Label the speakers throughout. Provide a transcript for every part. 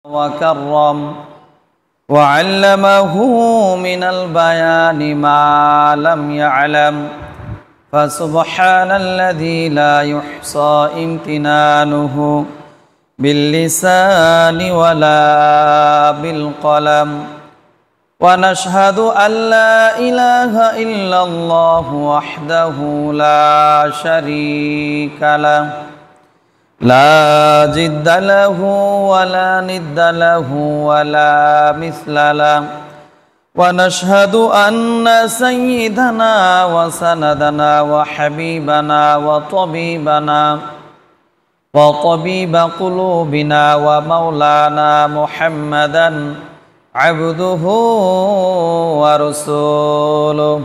Speaker 1: وكرم وعلمه من البيان ما لم يعلم فسبحان الذي لا يحصى امتنانه باللسان ولا بالقلم ونشهد أن لا إله إلا الله وحده لا شريك له لا جد له ولا ند له ولا مثل له ونشهد أن سيدنا وسندنا وحبيبنا وطبيب قلوبنا ومولانا محمدا عبده ورسوله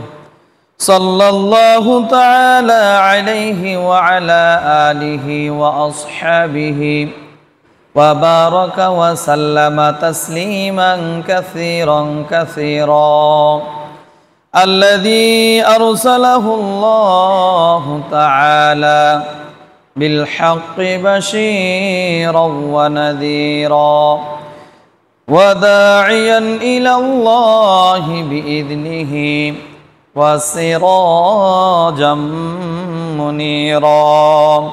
Speaker 1: صلى الله تعالى عليه وعلى آله وأصحابه وبارك وسلم تسليما كثيرا الذي أرسله الله تعالى بالحق بشيرا ونذيرا وداعيا إلى الله بإذنه وسراجا منيرا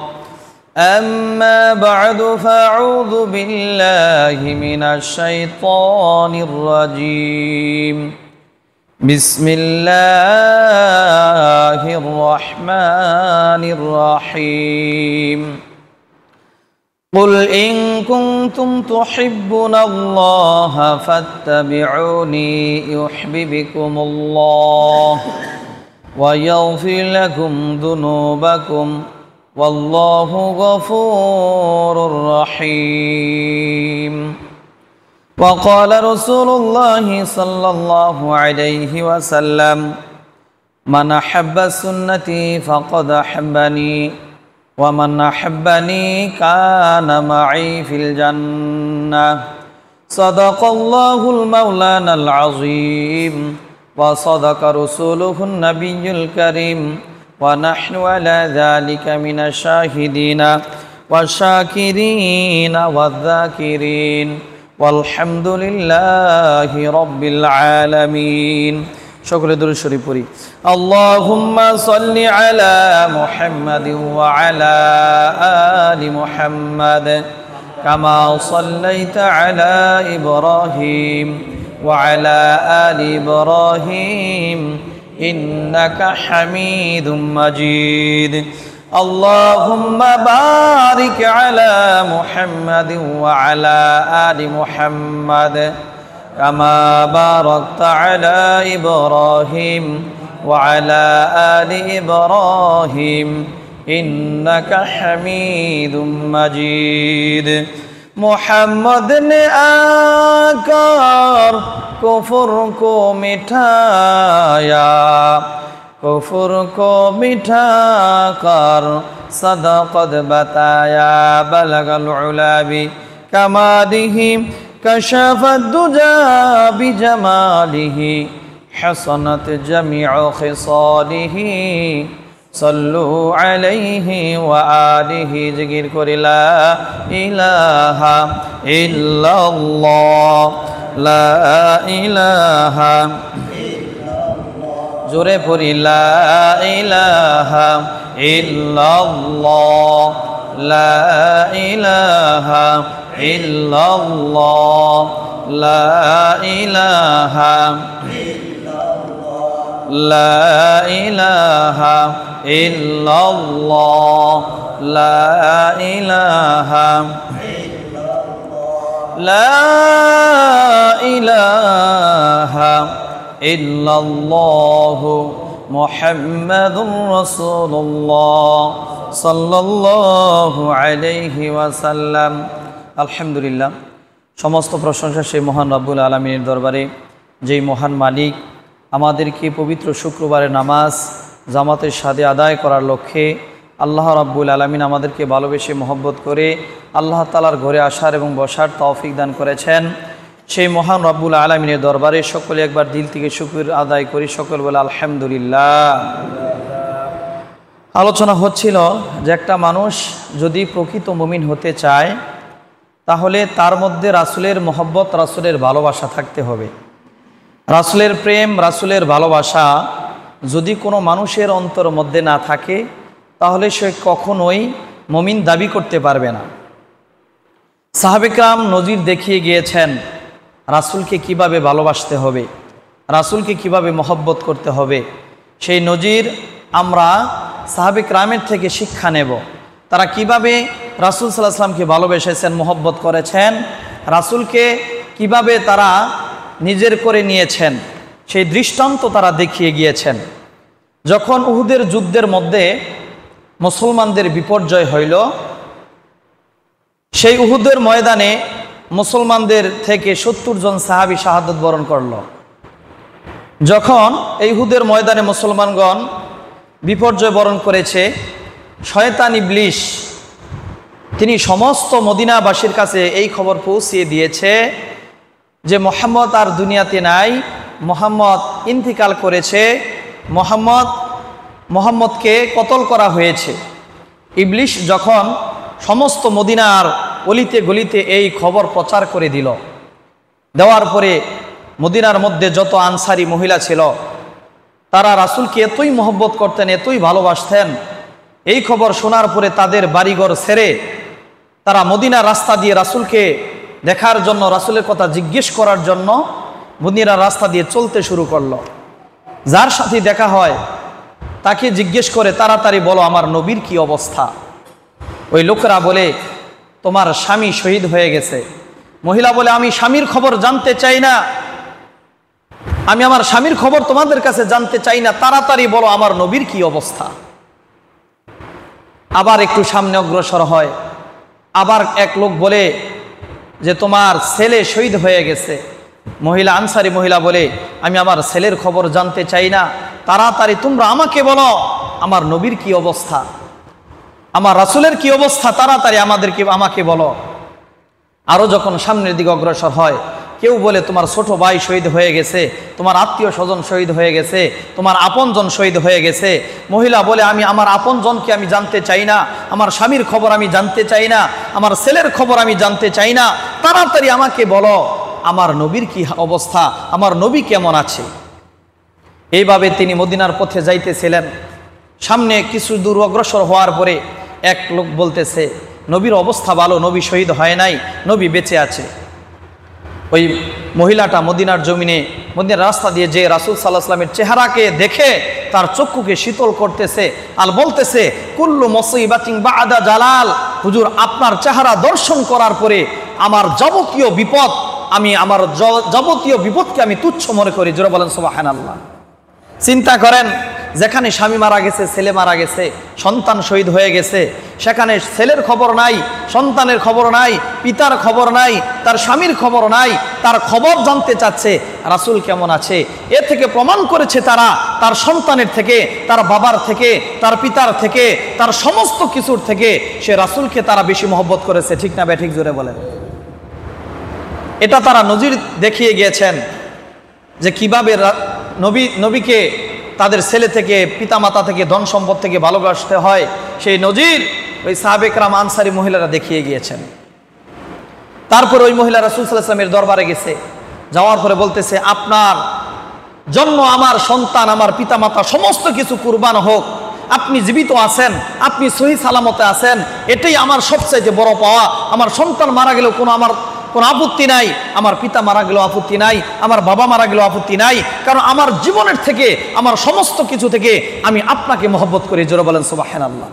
Speaker 1: أما بعد فأعوذ بالله من الشيطان الرجيم بسم الله الرحمن الرحيم قل إن كنتم تحبون الله فاتبعوني يحببكم الله ويغفر لكم ذنوبكم والله غفور رحيم وقال رسول الله صلى الله عليه وسلم من أحب سنتي فقد أحبني ومن أحبني كان معي في الجنة صدق الله المولانا العظيم وصدق رسوله النبي الكريم ونحن على ذلك من الشاهدين والشاكرين والذاكرين والحمد لله رب العالمين شكرا درود شريف পড়ি اللهم صل على محمد وعلى آل محمد كما صليت على إبراهيم وعلى آل إبراهيم إنك حميد مجيد اللهم بارك على محمد وعلى آل محمد كما باركت على إبراهيم وعلى آل إبراهيم إنك حميد مجيد محمد ने आकर कुफर को मिटाया कुफर को मिटा कर सदक़त बताया बलगल उला बि कमालिही कशफ दुजा बिजमालिही हसनत जमीअ खिसालिही सल्लु अलैहि व आलिहि जिकिर करि ला इलाहा इल्लल्लाह ला इलाहा जोरे पढ़ि ला इलाहा इल्लल्लाह ला इलाहा इल्लल्लाह ला इलाहा ला इलाहा इल्लल्लाह ला इलाहा ला इलाहा इल्लल्लाह मुहम्मदुर रसूलुल्लाह सल्लल्लाहु अलैहि वसल्लम আলহামদুলিল্লাহ সমস্ত প্রশংসা সেই মহান রব্বুল আলামিনের দরবারে যেই মহান মালিক আমাদেরকে পবিত্র শুক্রবারের নামাজ জামাতের সাথে আদায় করার লক্ষ্যে আল্লাহ রাব্বুল আলামিন আমাদেরকে ভালোবেসে মহব্বত করে আল্লাহ তাআলার ঘরে আসার এবং বসার তৌফিক দান করেছেন। সেই মহান রব্বুল আলামিনের দরবারে সকলে একবার দিল থেকে শুকর আদায় করি, সকল বলে আলহামদুলিল্লাহ। আলোচনা হচ্ছিল যে একটা মানুষ যদি প্রকৃত মুমিন হতে চায় তাহলে তার মধ্যে রাসূলের মহব্বত, রাসূলের ভালোবাসা থাকতে হবে। রাসূলের প্রেম, রাসূলের ভালোবাসা যদি কোনো মানুষের অন্তর মধ্যে না থাকে তাহলে সে কখনোই মুমিন দাবি করতে পারবে না। সাহাবে কেরাম নজির দেখিয়ে গিয়েছেন রাসূলকে কিভাবে ভালোবাসতে হবে, রাসূলকে কিভাবে মহব্বত করতে হবে। সেই নজির আমরা সাহাবে কেরামের থেকে শিক্ষা নেব। তারা কিভাবে রাসূল সাল্লাল্লাহু আলাইহি ওয়াসাল্লামকে ভালোবেসেছেন, মহব্বত করেছেন, রাসূলকে কিভাবে তারা নিজের করে নিয়েছেন, সেই দৃষ্টান্ত তারা দেখিয়ে গিয়েছেন। যখন উহুদের যুদ্ধের মধ্যে মুসলমানদের বিপর্যয় হইল, সেই উহুদের ময়দানে মুসলমানদের থেকে ৭০ জন সাহাবী শাহাদাত বরণ করল। যখন এই উহুদের ময়দানে মুসলমানগণ বিপর্যয় বরণ করেছে, শয়তান ইবলিস তিনি সমস্ত মদিনাবাসীর কাছে এই খবর পৌঁছিয়ে দিয়েছে যে মুহাম্মদ আর দুনিয়াতে নাই, মুহাম্মদ ইন্তিকাল করেছে, মুহাম্মদকে কতল করা হয়েছে। ইবলিস যখন সমস্ত মদিনার অলিতে গলিতে এই খবর প্রচার করে দিল, দেওয়ার পরে মদিনার মধ্যে যত আনসারি মহিলা ছিল তারা রাসূলকে এতই মহব্বত করতেন, এতই ভালোবাসতেন, এই খবর শোনার পরে তাদের বাড়িঘর ছেড়ে তারা মদিনার রাস্তা দিয়ে রাসূলকে দেখার জন্য, রাসূলের কথা জিজ্ঞেস করার জন্য মদিনার রাস্তা দিয়ে চলতে শুরু করলো। যার সাথে দেখা হয় তাকে জিজ্ঞেস করে, তাড়াতাড়ি বলো আমার নবীর কি অবস্থা। ওই লোকেরা বলে তোমার স্বামী শহীদ হয়ে গেছে। মহিলা বলে আমি স্বামীর খবর জানতে চাই না, আমি আমার স্বামীর খবর তোমাদের কাছে জানতে চাই না, তাড়াতাড়ি বলো আমার নবীর কি অবস্থা। আবার একটু সামনে অগ্রসর হয়, আবার এক লোক বলে যে তোমার ছেলে শহীদ হয়ে গেছে। মহিলা, আনসারি মহিলা বলে আমি আমার ছেলের খবর জানতে চাই না, তাড়াতাড়ি তোমরা আমাকে বলো আমার নবীর কি অবস্থা, আমার রাসূলের কি অবস্থা, তাড়াতাড়ি আমাকে বলো। আরও যখন সামনের দিকে অগ্রসর হয়, কেউ বলে তোমার ছোট ভাই শহীদ হয়ে গেছে, তোমার আত্মীয় স্বজন শহীদ হয়ে গেছে, তোমার আপনজন শহীদ হয়ে গেছে। মহিলা বলে আমি আমার আপনজনকে আমি জানতে চাই না, আমার স্বামীর খবর আমি জানতে চাই না, আমার ছেলের খবর আমি জানতে চাই না, তাড়াতাড়ি আমাকে বলো আমার নবীর কি অবস্থা, আমার নবী কেমন আছে। এইভাবে তিনি মদিনার পথে যাইতেছিলেন। সামনে কিছু দূর অগ্রসর হওয়ার পরে এক লোক বলতেছে নবীর অবস্থা ভালো, নবী শহীদ হয় নাই, নবী বেঁচে আছে। ওই মহিলাটা মদিনার জমিনে, মদিনার রাস্তা দিয়ে যে রাসূল সাল্লাল্লাহু আলাইহি ওয়াসাল্লামের চেহারাকে দেখে তার চক্ষুকে শীতল করতেছে আর বলতেছে কুল্লু মুসিবাতিন বাদা জালাল, হুজুর আপনার চেহারা দর্শন করার পরে আমার যাবতীয় বিপদ, আমার যাবতীয় বিপদকে আমি তুচ্ছ মনে করি। জোরে বলেন সুবহানাল্লাহ। চিন্তা করেন, যেখানে স্বামী মারা গেছে, ছেলে মারা গেছে, সন্তান শহীদ হয়ে গেছে, সেখানে ছেলের খবর নাই, সন্তানের খবর নাই, পিতার খবর নাই, তার স্বামীর খবর নাই, তার খবর জানতে চাচ্ছে রাসূল কেমন আছে। এ থেকে প্রমাণ করেছে তারা তার সন্তানের থেকে, তার বাবার থেকে, তার পিতার থেকে, তার সমস্ত কিছুর থেকে সে রাসূলকে তারা বেশি মহব্বত করেছে। ঠিক না বে ঠিক? জোরে বলেন। এটা তারা নজির দেখিয়ে গিয়েছেন যে কিভাবে নবীকে তাদের ছেলে থেকে, পিতামাতা থেকে, ধন সম্পদ থেকে ভালোবাসতে হয়। সেই নজির ওই সাহাবে কেরাম আনসারি মহিলারা দেখিয়ে গিয়েছেন। তারপর ওই মহিলা রাসূল সাল্লাল্লাহু আলাইহি ওয়াসাল্লামের দরবারে গেছে, যাওয়ার পরে বলতেছে আপনার জন্য আমার সন্তান, আমার পিতামাতা সমস্ত কিছু কুরবান হোক, আপনি জীবিত আছেন, আপনি সহি সালামতে আছেন, এটাই আমার সবচেয়ে বড় পাওয়া। আমার সন্তান মারা গেলেও কোনো আপত্তি নাই, আমার পিতা মারা গেলেও আপত্তি নাই, আমার বাবা মারা গেলেও আপত্তি নাই, কারণ আমার জীবনের থেকে, আমার সমস্ত কিছু থেকে আমি আপনাকে মহব্বত করি। জোরে বলেন সুবহানাল্লাহ।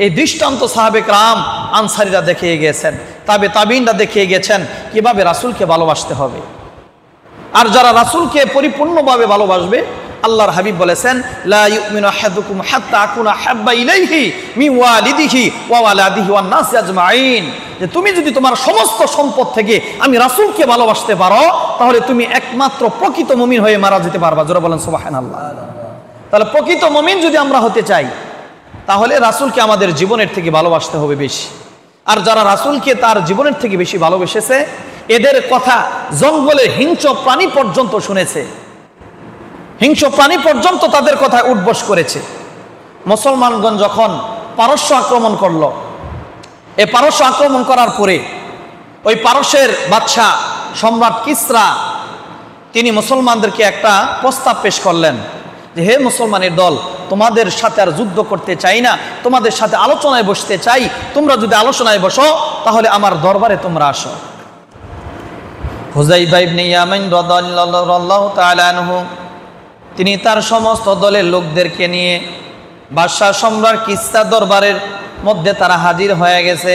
Speaker 1: এই দৃষ্টান্ত সাহাবে কেরাম আনসারীরা দেখিয়ে গিয়েছেন, তাবিঈনরা দেখিয়ে গিয়েছেন কিভাবে রাসূলকে ভালোবাসতে হবে। আর যারা রাসূলকে পরিপূর্ণভাবে ভালোবাসবে, আল্লাহর হাবিব বলেছেন লা ইউমিনু আহাদুকুম হাত্তা আকুনা হাব্বা ইলাইহি মিন ওয়ালিদিহি ওয়া ওয়ালাদিহি ওয়ান নাসি আজমাইন, যে তুমি যদি তোমার সমস্ত সম্পদ থেকে আমি রাসূলকে ভালোবাসতে পারো তাহলে তুমি একমাত্র প্রকৃত মুমিন হয়ে মারা যেতে পারবা। জোরে বলেন সুবহানাল্লাহ। তাহলে প্রকৃত মুমিন যদি আমরা হতে চাই তাহলে রাসূলকে আমাদের জীবনের থেকে ভালোবাসতে হবে বেশি। আর যারা রাসূলকে তার জীবনের থেকে বেশি ভালোবেসেছে, এদের কথা জঙ্গলের হিংস্র প্রাণী পর্যন্ত শুনেছে, হিংস্র প্রাণী পর্যন্ত তাদের কথায় উঠবস করেছে। মুসলমানগণ যখন পারস্য আক্রমণ করলো, এই পারস্য আক্রমণ করার পরে ওই পারস্যের বাদশাহ সম্রাট কিসরা তিনি মুসলমানদেরকে একটা প্রস্তাব পেশ করলেন যে হে মুসলমানের দল, তোমাদের সাথে আর যুদ্ধ করতে চাই না, তোমাদের সাথে আলোচনায় বসতে চাই। তোমরা যদি আলোচনায় বসো তাহলে আমার দরবারে তোমরা আসো। হুযাইফা ইবনে ইয়ামান রাদিয়াল্লাহু তাআলা আনহু তিনি তার সমস্ত দলের লোকদেরকে নিয়ে বাদশাহ সম্রাট কিসরা দরবারের মধ্যে তারা হাজির হয়ে গেছে।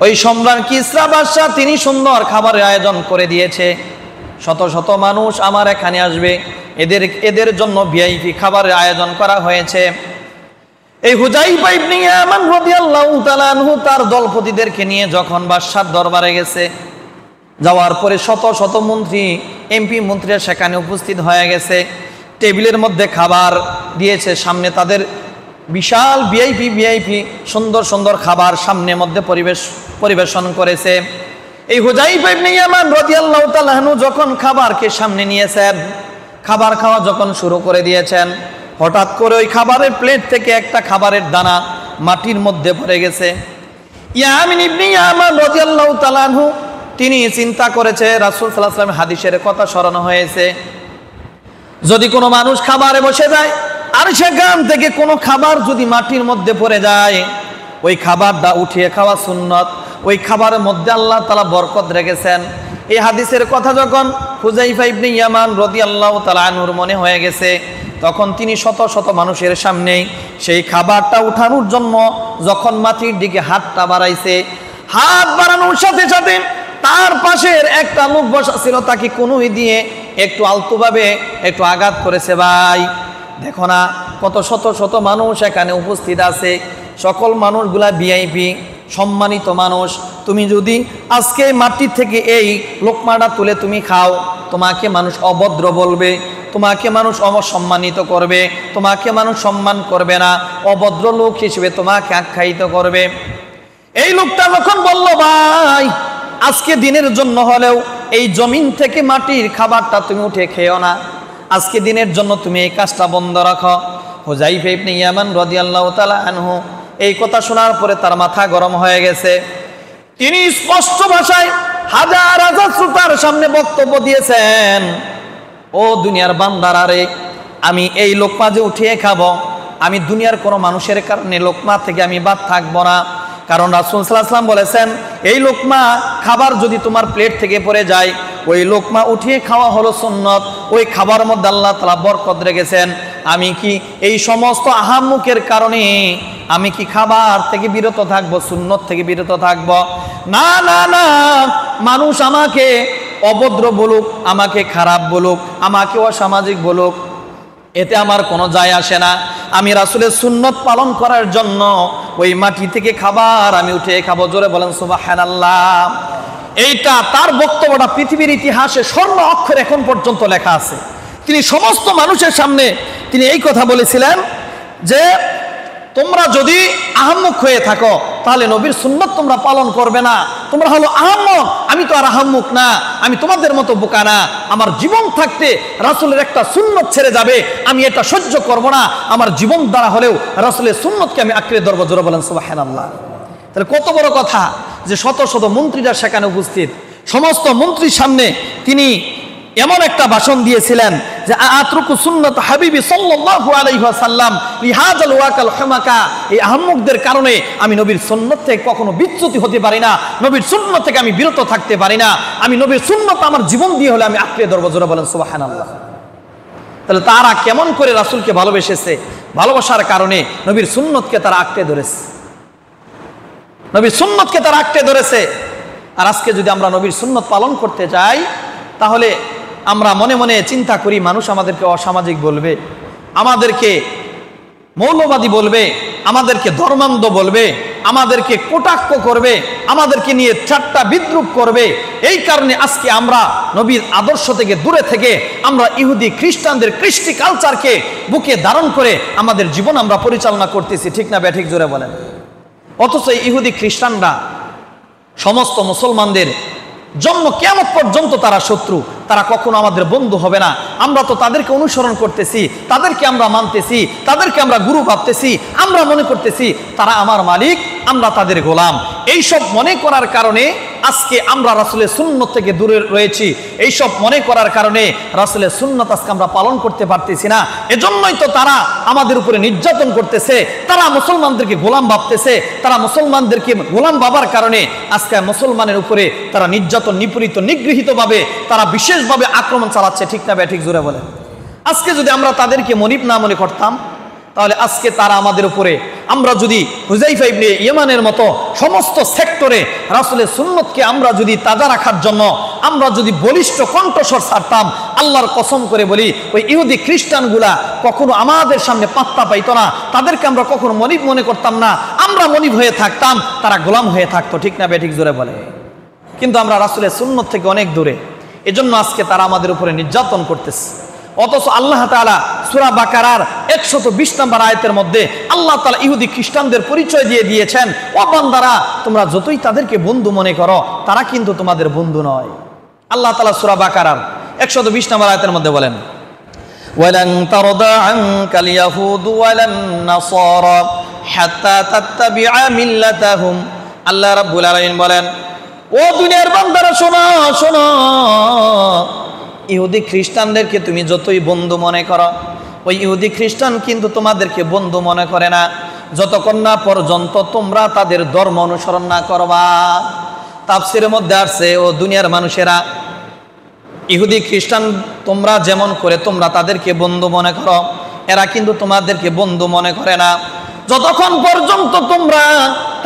Speaker 1: ওই সম্রাট কিসরা বাদশাহ তিনি সুন্দর খাবারের আয়োজন করে দিয়েছে। শত শত মানুষ আমার এখানে আসবে, এদের জন্য ভিআইপি খাবারের আয়োজন করা হয়েছে। এই হুযাইফা ইবনে ইয়ামান রাদিয়াল্লাহু তাআলা আনহু তার দলপতিদেরকে নিয়ে যখন বাদশার দরবারে গেছে, যাওয়ার পরে শত শত মন্ত্রী এমপি মন্ত্রীরা সেখানে উপস্থিত হয়ে গেছে। টেবিলের মধ্যে খাবার দিয়েছে, সামনে তাদের বিশাল ভিআইপি সুন্দর সুন্দর খাবার সামনের মধ্যে পরিবেশন করেছে। এই হুযাইফা ইবনে ইয়ামান রাদিয়াল্লাহু তাআলা আনহু যখন খাবারকে সামনে নিয়েছেন, খাবার খাওয়া যখন শুরু করে দিয়েছেন, হঠাৎ করে ওই খাবারের প্লেট থেকে একটা খাবারের দানা মাটির মধ্যে পড়ে গেছে। ইয়ামিন ইবনে ইয়ামান রাদিয়াল্লাহু তাআলা আনহু তিনি চিন্তা করেছে, রাসূল সাল্লাল্লাহু আলাইহি ওয়াসাল্লামের হাদিসের কথা স্মরণ হয়েছে, যদি কোনো মানুষ খাবারে বসে যায় আর সেখান থেকে কোনো খাবার যদি মাটির মধ্যে পড়ে যায়, ওই খাবারটা উঠিয়ে খাওয়া সুন্নত। ওই খাবারের মধ্যে আল্লাহ তাআলা বরকত রেখেছেন। এই হাদিসের কথা যখন হুযাইফা ইবনে ইয়ামান রাদিয়াল্লাহু তাআলা আনহুর মনে হয়ে গেছে, তখন তিনি শত শত মানুষের সামনেই সেই খাবারটা উঠানোর জন্য যখন মাটির দিকে হাতটা বাড়াইছে, হাত বাড়ানোর সাথে সাথে তার পাশের একটা লোক বসা ছিল, তাকে কনুই দিয়ে একটু আলতোভাবে একটু আঘাত করেছে। ভাই দেখো না, কত শত শত মানুষ এখানে উপস্থিত আছে, সকল মানুষগুলা ভিআইপি সম্মানিত মানুষ। তুমি যদি আজকে মাটির থেকে এই লোকমাটা তুলে তুমি খাও, তোমাকে মানুষ অভদ্র বলবে, তোমাকে মানুষ অসম্মানিত করবে, তোমাকে মানুষ সম্মান করবে না, অভদ্র লোক হিসেবে তোমাকে আখ্যায়িত করবে। এই লোকটা যখন বলল, ভাই আজকে দিনের জন্য হলেও এই জমিন থেকে মাটির খাবারটা তুমি উঠে খেও না, আজকে দিনের জন্য তুমি এই কাজটা বন্ধ রাখো। হুযাইফা ইবনে ইয়ামান রাদিয়াল্লাহু তাআলা আনহু এই কথা শোনার পরে তার মাথা গরম হয়ে গেছে। তিনি স্পষ্ট ভাষায় হাজার হাজার শ্রোতার সামনে বক্তব্য দিয়েছেন, ও দুনিয়ার বান্দারা রে, আমি এই লোকমা যে উঠিয়ে খাবো, আমি দুনিয়ার কোনো মানুষের কারণে লোকমা থেকে আমি বাদ থাকবো না। কারণ রাসূল সাল্লাল্লাহু আলাইহি ওয়াসাল্লাম বলেছেন, এই লোকমা খাবার যদি তোমার প্লেট থেকে পড়ে যায়, ওই লোকমা উঠিয়ে খাওয়া হলো সুন্নত। ওই খাবার মধ্যে আল্লাহ তাআলা বরকত রেখেছেন। আমি কি এই সমস্ত আহাম্মুকের কারণে আমি কি খাবার থেকে বিরত থাকবো, সুন্নত থেকে বিরত থাকবো? না না না, মানুষ আমাকে অভদ্র বলুক, আমাকে খারাপ বলুক, আমাকে অসামাজিক বলুক, এতে আমার কোনো যায় আসে না। আমি রাসূলের সুন্নত পালন করার জন্য ওই মাটি থেকে খাবার আমি উঠে খাবো। জোরে বলেন সুবহানাল্লাহ। এইটা তার বক্তব্যটা পৃথিবীর ইতিহাসে স্বর্ণ অক্ষরে এখন পর্যন্ত লেখা আছে। তিনি সমস্ত মানুষের সামনে তিনি এই কথা বলেছিলেন যে তোমরা যদি আহাম্মক হয়ে থাকো তাহলে নবীর সুন্নত তোমরা পালন করবে না, তোমরা হলো আহাম্মক। আমি তো আর আহাম্মক না, আমি তোমাদের মতো বোকা না। আমার জীবন থাকতে রাসূলের একটা সুন্নত ছেড়ে যাবে, আমি এটা সহ্য করব না। আমার জীবন দ্বারা হলেও রাসূলের সুন্নতকে আমি আঁকড়ে ধরবো। জোরে বলেন সুবহানাল্লাহ। তাহলে কত বড় কথা যে শত শত মন্ত্রীরা সেখানে উপস্থিত, সমস্ত মন্ত্রীর সামনে তিনি এমন একটা ভাষণ দিয়েছিলেন যে আতরুকু সুন্নাত হাবিবি সাল্লাল্লাহু আলাইহি ওয়াসাল্লাম লিহাযাল ওয়াকাল হুমাকা। এই আহম্মকদের কারণে আমি নবীর সুন্নত থেকে কখনো বিচ্যুতি হতে পারি না, নবীর সুন্নত থেকে আমি বিরত থাকতে পারি না। আমি নবীর সুন্নত আমার জীবন দিয়ে হলে আমি আঁকড়ে ধরবো। জোরে বলেন সুবহানাল্লাহ। তাহলে তারা কেমন করে রাসূলকে ভালোবেসেছে, ভালোবাসার কারণে নবীর সুন্নতকে তারা আঁকড়ে ধরেছে, নবীর সুন্নতকে তারা আঁকড়ে ধরেছে। আর আজকে যদি আমরা নবীর সুন্নত পালন করতে চাই, তাহলে আমরা মনে মনে চিন্তা করি মানুষ আমাদেরকে অসামাজিক বলবে, আমাদেরকে মৌলবাদী বলবে, আমাদেরকে ধর্মান্ধ বলবে, আমাদেরকে কটাক্ষ করবে, আমাদেরকে নিয়ে ঠাট্টা বিদ্রূপ করবে। এই কারণে আজকে আমরা নবীর আদর্শ থেকে দূরে থেকে আমরা ইহুদি খ্রিস্টানদের কৃষ্টি কালচারকে বুকে ধারণ করে আমাদের জীবন আমরা পরিচালনা করতেছি। ঠিক না ব্যাঠিক? জোরে বলেন। অথচ ইহুদি খ্রিস্টানরা সমস্ত মুসলমানদের জন্য কিয়ামত পর্যন্ত তারা শত্রু, তারা কখনো আমাদের বন্ধু হবে না। আমরা তো তাদেরকে অনুসরণ করতেছি, তাদেরকে আমরা মানতেছি, তাদেরকে আমরা গুরু ভাবতেছি, আমরা মনে করতেছি তারা আমার মালিক, আমরা তাদের গোলাম। এইসব মনে করার কারণে আজকে আমরা রাসূলের সুন্নত থেকে দূরে রয়েছি। এইসব মনে করার কারণে রাসূলের সুন্নত আজকে আমরা পালন করতে পারতেছি না। এজন্যই তো তারা আমাদের উপরে নির্যাতন করতেছে, তারা মুসলমানদেরকে গোলাম ভাবতেছে, তারা মুসলমানদেরকে গোলাম ভাবার কারণে আজকে মুসলমানের উপরে তারা নির্যাতন, নিপীড়িত, নিগৃহীতভাবে তারা বিশেষভাবে আক্রমণ চালাচ্ছে। ঠিক না ঠিক জোরে বলে? আজকে যদি আমরা তাদেরকে মনিব না মনে করতাম, তাহলে আজকে তারা আমাদের উপরে, আমরা যদি হুযায়ফা ইবনে ইয়ামানের মতো সমস্ত সেক্টরে রাসূলের সুন্নতকে আমরা যদি তাজা রাখার জন্য আমরা যদি বলিষ্ঠ কণ্ঠস্বর ছাড়তাম, আল্লাহর কসম করে বলি ওই ইহুদি খ্রিস্টানগুলা কখনো আমাদের সামনে পাত্তা পাইতো না, তাদেরকে আমরা কখনো মনিব মনে করতাম না। আমরা মনিব হয়ে থাকতাম, তারা গোলাম হয়ে থাকতো। ঠিক না ঠিক জোরে বলে? কিন্তু আমরা রাসূলের সুন্নত থেকে অনেক দূরে, এজন্য আজকে তারা আমাদের উপরে নির্যাতন করতেছে। অথচ আল্লাহ তাআলা সূরা বাকারার 120 নম্বর আয়াতের মধ্যে আল্লাহ তাআলা ইহুদি খ্রিস্টানদের পরিচয় দিয়ে দিয়েছেন, ও বান্দারা তোমরা যতই তাদেরকে বন্ধু মনে করো, তারা কিন্তু তোমাদের বন্ধু নয়। আল্লাহ তাআলা সূরা বাকারার 120 নম্বর আয়াতের মধ্যে বলেন, ওয়ালান তারদা আনকাল ইয়াহুদু ওয়ালান নাসারা হাত্তা তাত্তাবিআ মিল্লাতাহুম। আল্লাহ রাব্বুল আলামিন বলেন, ও দুনিয়ার বান্দারা শোনো শোনো, ইহুদি খ্রিস্টানদেরকে তুমি যতই বন্ধু মনে করো, ওই ইহুদি খ্রিস্টান কিন্তু তোমাদেরকে বন্ধু মনে করে না যতক্ষণ না পর্যন্ত তোমরা তাদের ধর্ম অনুসরণ না করবা। তাফসীরের মধ্যে আসছে, ও দুনিয়ার মানুষেরা, ইহুদি খ্রিস্টান তোমরা যেমন করে তোমরা তাদেরকে বন্ধু মনে করো, এরা কিন্তু তোমাদেরকে বন্ধু মনে করে না যতক্ষণ পর্যন্ত তোমরা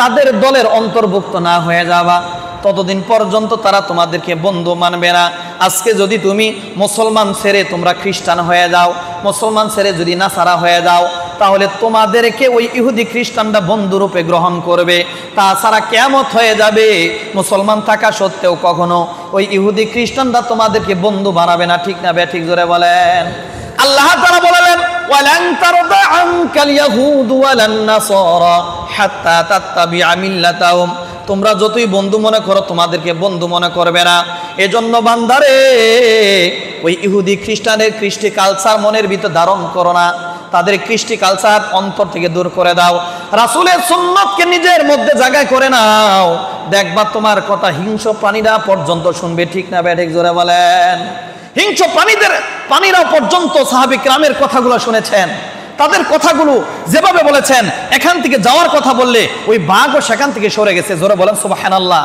Speaker 1: তাদের দলের অন্তর্ভুক্ত না হয়ে যাবা, ততদিন পর্যন্ত তারা তোমাদেরকে বন্ধু মানবে না। আজকে যদি তুমি মুসলমান ছেড়ে তোমরা খ্রিস্টান হয়ে যাও, মুসলমান ছেড়ে যদি নাসারা হয়ে যাও, তাহলে তোমাদেরকে ওই ইহুদি খ্রিস্টানরা বন্ধুরূপে গ্রহণ করবে। তাছাড়া কিয়ামত হয়ে যাবে, মুসলমান থাকা সত্ত্বেও কখনো ওই ইহুদি খ্রিস্টানরা তোমাদেরকে বন্ধু বানাবে না। ঠিক না ঠিক জোরে বলেন? আল্লাহ তাআলা বলেন, ওয়ালান তারদা আনকাল ইয়াহুদু ওয়ালান নাসারা হাত্তা তাত্তাবিআ মিল্লাতাহুম। তোমরা যতই বন্ধু মনে করো, তোমাদেরকে বন্ধু মনে করবে না। এজন্য বান্দারে ওই ইহুদি খ্রিস্টানের কৃষ্টি কালচার মনের ভিতর ধারণ করো না, তাদের কৃষ্টি কালচার অন্তর থেকে দূর করে দাও, রাসূলের সুন্নতকে নিজের মধ্যে জায়গায় করে নাও। দেখবা তোমার কথা হিংস্র প্রাণীরা পর্যন্ত শুনবে। ঠিক না ঠিক জোরে বলেন? হিংস্র প্রাণীরা পর্যন্ত সাহাবী কিরামের কথাগুলো শুনেছেন, তাদের কথাগুলো যেভাবে বলেছেন, এখান থেকে যাওয়ার কথা বললে ওই বাঘও সেখান থেকে সরে গেছে। জোরে বলেন সুবহানাল্লাহ।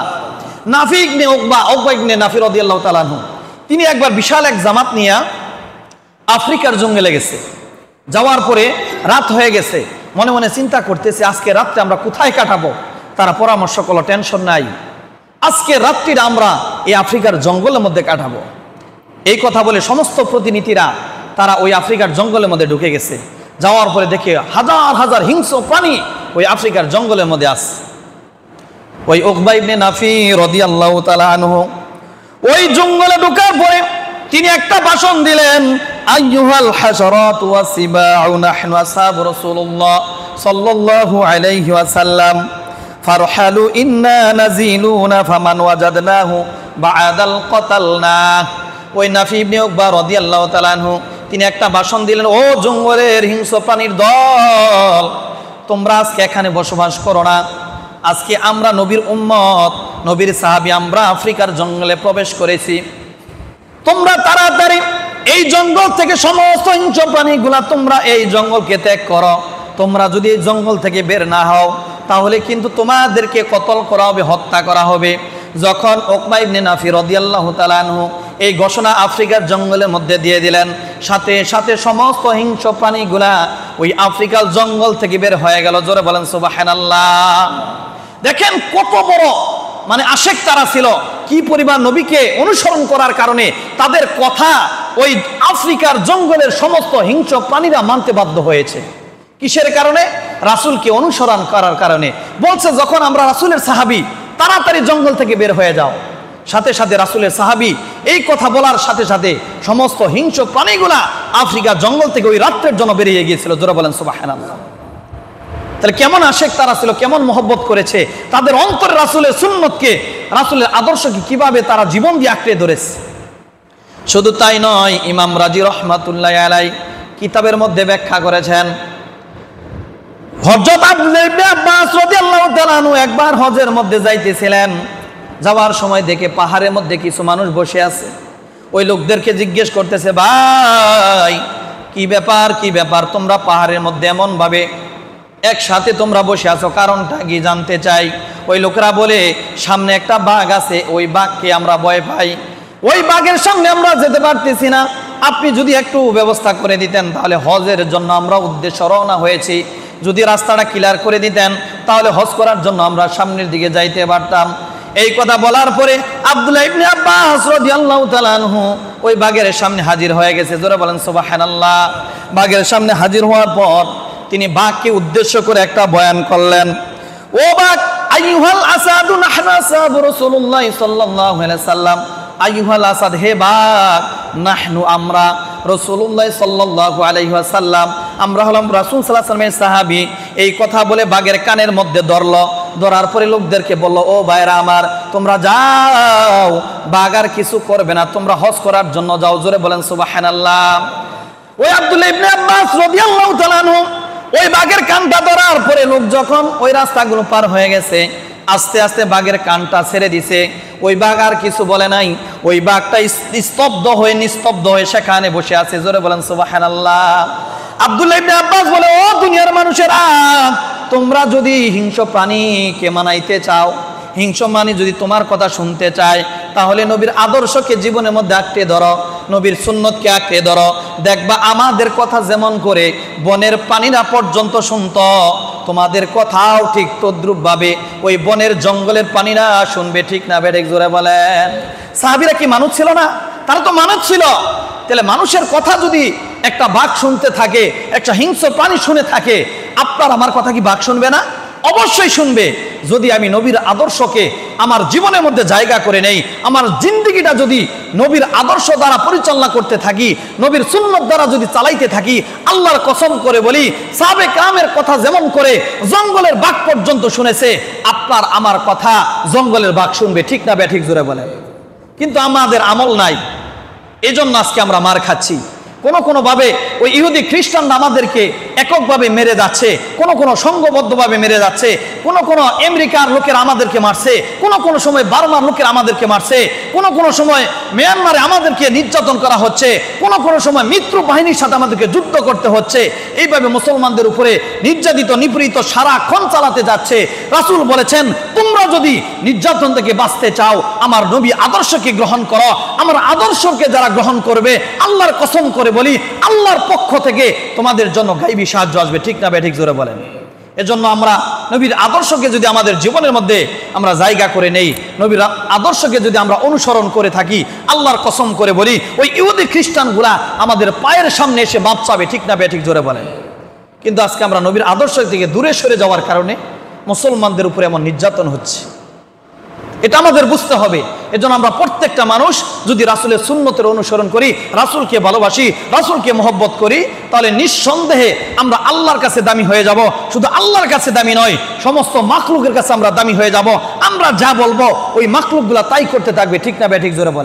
Speaker 1: নাফি ইবনে উকবা ইবনে নাফি রাদিয়াল্লাহু তাআলা আনহু, তিনি একবার বিশাল এক জামাত নিয়ে আফ্রিকার জঙ্গলে গেছে। যাওয়ার পরে রাত হয়ে গেছে, মনে মনে চিন্তা করতেছে আজকে রাতটা আমরা কোথায় কাটাবো। তারা পরামর্শ করলো, টেনশন নাই, আজকে রাত্রিটা আমরা এই আফ্রিকার জঙ্গলের মধ্যে কাটাবো। এই কথা বলে সমস্ত প্রতিনিধিরা তারা ওই আফ্রিকার জঙ্গলের মধ্যে ঢুকে গেছে। যাওয়ার পরে দেখে হাজার হাজার হিংস্র প্রাণী ওই আফ্রিকার জঙ্গলের মধ্যে আছে। ওই উকবা ইবনে নাফি রাদিয়াল্লাহু তাআলা আনহু ওই জঙ্গলে ঢোকার পরে তিনি একটা ভাষণ দিলেন, আইয়ুহাল হাশারাতু ওয়াসিবাউ নাহনু আসহাবু রাসূলুল্লাহ সাল্লাল্লাহু আলাইহি ওয়াসাল্লাম ফারহালু ইন্না নাজিলুনা ফামান ওয়াজাদনাহু বা'দাল কতালনা। ওই নাফি ইবনে উকবা রাদিয়াল্লাহু তাআলা আনহু তিনি একটা ভাষণ দিলেন, ও জঙ্গলের হিংস্র প্রাণীর দল, তোমরা আজকে এখানে বসবাস করো না। আজকে আমরা নবীর উম্মত, নবীর সাহাবী, আমরা আফ্রিকার জঙ্গলে প্রবেশ করেছি। তোমরা তাড়াতাড়ি এই জঙ্গল থেকে সমস্ত হিংস্র প্রাণীগুলা তোমরা এই জঙ্গলকে ত্যাগ করো। তোমরা যদি এই জঙ্গল থেকে বের না হও, তাহলে কিন্তু তোমাদেরকে কতল করা হবে, হত্যা করা হবে। যখন উকবা ইবনে নাফি রাদিয়াল্লাহু তাআলা আনহু এই ঘোষণা আফ্রিকার জঙ্গলের মধ্যে দিয়ে দিলেন, সাথে সাথে সমস্ত হিংস্র প্রাণীগুলা ওই আফ্রিকার জঙ্গল থেকে বের হয়ে গেল। জোরে বলেন সুবহানাল্লাহ। দেখেন কত বড় আশেক তারা ছিল, কি পরিমাণ নবীকে অনুসরণ করার কারণে তাদের কথা ওই আফ্রিকার জঙ্গলের সমস্ত হিংস্র প্রাণীরা মানতে বাধ্য হয়েছে। কিসের কারণে? রাসূলকে অনুসরণ করার কারণে। বলছে যখন আমরা রাসূলের সাহাবী, তাড়াতাড়ি জঙ্গল থেকে বের হয়ে যাও। সাথে সাথে রাসূলের সাহাবী এই কথা বলার সাথে সাথে সমস্ত হিংস্র প্রাণীগুলা আফ্রিকা জঙ্গল থেকে ওই রাত্রের জন্য বেরিয়ে গিয়েছিল। জোরে বলেন সুবহানাল্লাহ। তাহলে কেমন আশেক তারা ছিল, কেমন মহব্বত করেছে, তাদের অন্তরে রাসূলের সুন্নতকে, রাসূলের আদর্শকে কিভাবে তারা জীবন দিয়ে আঁকড়ে ধরেছে। শুধু তাই নয়, ইমাম রাজি রহমাতুল্লাহি আলাইহি কিতাবের মধ্যে ব্যাখ্যা করেছেন, হযরত আব্দুল্লাহ ইবনে আব্বাস রাদিয়াল্লাহু তাআলা আনহু একবার হজের মধ্যে যাইতেছিলেন। যাওয়ার সময় দেখে পাহাড়ের মধ্যে কিছু মানুষ বসে আছে। ওই লোকদেরকে জিজ্ঞেস করতেছে, ভাই কি ব্যাপার তোমরা পাহাড়ের মধ্যে এমন ভাবে একসাথে তোমরা বসে আছো, কারণটা কি জানতে চাই। ওই লোকেরা বলে, সামনে একটা বাঘ আছে, ওই বাঘকে আমরা ভয় পাই, ওই বাঘের সামনে আমরা যেতে পারতেছি না, আপনি যদি একটু ব্যবস্থা করে দিতেন তাহলে হজের জন্য আমরা উদ্দেশ্য রওনা হয়েছি, যদি রাস্তাটা ক্লিয়ার করে দিতেন তাহলে হজ করার জন্য আমরা সামনের দিকে যাইতে পারতাম। এই কথা বলার পরে আব্দুল্লাহ ইবনে আব্বাস রাদিয়াল্লাহু তাআলা আনহু ওই বাঘের সামনে হাজির হয়ে গেছে। জোরে বলেন সুবহানাল্লাহ। বাঘের সামনে হাজির হওয়ার পর তিনি বাঘকে উদ্দেশ্য করে একটা বয়ান করলেন। ও বাঘ, আইয়ুহাল আসাদু নাহনু আসহাবু রাসূলুল্লাহ সাল্লাল্লাহু আলাইহি সাল্লাম, আইয়ুহাল আসাদ, হে বাঘ, নাহনু আমরা, রাসূলুল্লাহ সাল্লাল্লাহু আলাইহি ওয়াসাল্লাম, আমরা হলাম রাসূল সাল্লাল্লাহু আলাইহি ওয়াসাল্লামের সাহাবী। এই কথা বলে বাঘের কানের মধ্যে ধরার পরে লোকদেরকে বলল, ও ভাইরা আমার, তোমরা যাও, বাঘ আর কিছু করবে না, তোমরা হজ করার জন্য যাও। জোরে বলেন সুবহানাল্লাহ। ওই আব্দুল্লাহ ইবনে আব্বাস রাদিয়াল্লাহু তাআলা আনহু ওই বাঘের কানটা ধরার পরে লোক যখন ওই রাস্তাগুলো পার হয়ে গেছে, আস্তে আস্তে বাঘের কানটা ছেড়ে দিছে। ওই বাঘ আর কিছু বলে নাই, ওই বাঘটা নিস্তব্ধ হয়ে সেখানে বসে আছে। জোরে বলেন সুবহানাল্লাহ। আব্দুল্লাহ ইবনে আব্বাস বলে, ও দুনিয়ার মানুষেরা, তোমরা যদি হিংস্র প্রাণীকে মানাইতে চাও, হিংস্র প্রাণী যদি তোমার কথা শুনতে চায়, তাহলে নবীর আদর্শকে জীবনের মধ্যে আঁকড়ে ধরো, নবীর সুন্নতকে আঁকড়ে ধরো। দেখবা আমাদের কথা যেমন করে বনের প্রাণীরা পর্যন্ত শুনতো, তোমাদের কথাও ঠিক তদ্রুপ ভাবে ওই বনের জঙ্গলের প্রাণীরা শুনবে। ঠিক না বেঠিক? জোরে বলেন। সাহাবীরা কি মানুষ ছিল না? তারা তো মানুষ ছিল। তাহলে মানুষের কথা যদি একটা বাঘ শুনতে থাকে, একটা হিংস্র প্রাণী শুনে থাকে, আপনার আমার কথা কি বাঘ শুনবে না? অবশ্যই শুনবে। যদি আমি নবীর আদর্শকে আমার জীবনের মধ্যে জায়গা করে নেই, আমার জিন্দেগিটা যদি নবীর আদর্শ দ্বারা পরিচালনা করতে থাকি, নবীর সুন্নত দ্বারা যদি চালাইতে থাকি, আল্লাহর কসম করে বলি, সাহাবে কেরামের কথা যেমন করে জঙ্গলের বাঘ পর্যন্ত শুনেছে, আপনার আমার কথা জঙ্গলের বাঘ শুনবে। ঠিক না বেঠিক? জোরে বলেন। কিন্তু আমাদের আমল নাই, এজন্য আজকে আমরা মার খাচ্ছি। কোনোভাবে ওই ইহুদি খ্রিস্টানরা আমাদেরকে এককভাবে মেরে যাচ্ছে, কোনো সংঘবদ্ধভাবে মেরে যাচ্ছে, কোনো আমেরিকার লোকেরা আমাদেরকে মারছে, কোনো সময় বার্মার লোকেরা আমাদেরকে মারছে, কোনো সময় মিয়ানমারে আমাদেরকে নির্যাতন করা হচ্ছে, কোনো সময় মিত্র বাহিনীর সাথে আমাদেরকে যুদ্ধ করতে হচ্ছে। এইভাবে মুসলমানদের উপরে নির্যাতিত নিপীড়িত সারাক্ষণ চালাতে যাচ্ছে। রাসূল বলেছেন, তোমরা যদি নির্যাতন থেকে বাঁচতে চাও, আমার নবী আদর্শকে গ্রহণ করো। আমার আদর্শকে যারা গ্রহণ করবে, আল্লাহর কসম করে বলি, আল্লাহর পক্ষ থেকে তোমাদের জন্য গায়বী সাহায্য আসবে। ঠিক না বেঠিক? জোরে বলেন। এজন্য আমরা নবীর আদর্শকে যদি আমাদের জীবনের মধ্যে আমরা জায়গা করে নেই, নবীর আদর্শকে যদি আমরা অনুসরণ করে থাকি, আল্লাহর কসম করে বলি, ওই ইহুদি খ্রিস্টানগুলা আমাদের পায়ের সামনে এসে বাপ চাবে। ঠিক না বেঠিক? জোরে বলেন। কিন্তু আজকে আমরা নবীর আদর্শ থেকে দূরে সরে যাওয়ার কারণে মুসলমানদের উপরে এমন নির্যাতন হচ্ছে, এটা আমাদের বুঝতে হবে। এজন্য আমরা প্রত্যেকটা মানুষ যদি রাসূলের সুন্নতের অনুসরণ করি, রাসূলকে ভালোবাসি, রাসূলকে মহব্বত করি, তাহলে নিঃসন্দেহে আমরা আল্লাহর কাছে দামি হয়ে যাব। শুধু আল্লাহর কাছে দামি নয়, সমস্ত মাখলুকের কাছে আমরা দামি হয়ে যাব। আমরা যা বলবো ওই মাখলুকগুলা তাই করতে থাকবে। ঠিক না বেঠিক? জোরে বলে।